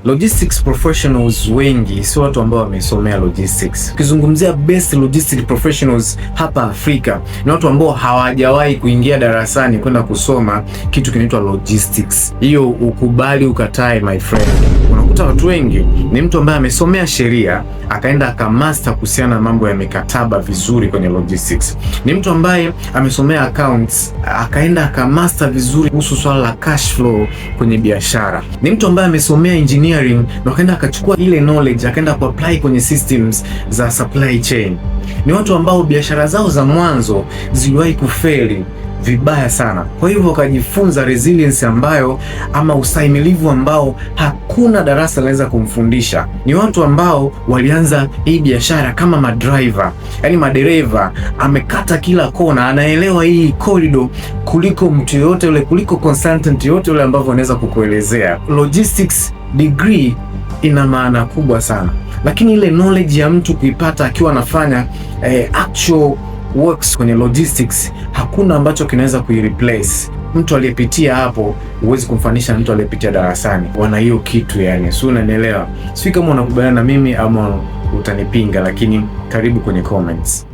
Logistics professionals wengi sio watu ambao wamesomea logistics. Ukizungumzia best logistics professionals hapa Afrika ni watu ambao hawajawahi kuingia darasani kwenda kusoma kitu kinaitwa logistics. Hiyo ukubali ukatae, my friend. Unakuta watu wengi ni mtu ambaye amesomea sheria akaenda akamaster kuhusiana na mambo ya mikataba vizuri kwenye logistics. Ni mtu ambaye amesomea accounts akaenda akamaster vizuri kuhusu swala la cash flow kwenye biashara. Ni mtu ambaye amesomea engineering na akaenda akachukua ile knowledge akaenda kuapply kwenye systems za supply chain. Ni watu ambao biashara zao za mwanzo ziliwahi kufeli vibaya sana, kwa hivyo wakajifunza resilience ambayo ama ustahimilivu ambao hakuna darasa linaweza kumfundisha. Ni watu ambao walianza hii biashara kama madriver, yani madereva, amekata kila kona, anaelewa hii corridor kuliko mtu yote yule, kuliko consultant yote yule ambavyo anaweza kukuelezea. Logistics degree ina maana kubwa sana, lakini ile knowledge ya mtu kuipata akiwa anafanya actual works kwenye logistics, hakuna ambacho kinaweza kuireplace. Mtu aliyepitia hapo huwezi kumfanisha na mtu aliyepitia darasani. Wana hiyo kitu yani, si unanielewa? Sio kama unakubaliana na mimi ama utanipinga, lakini karibu kwenye comments.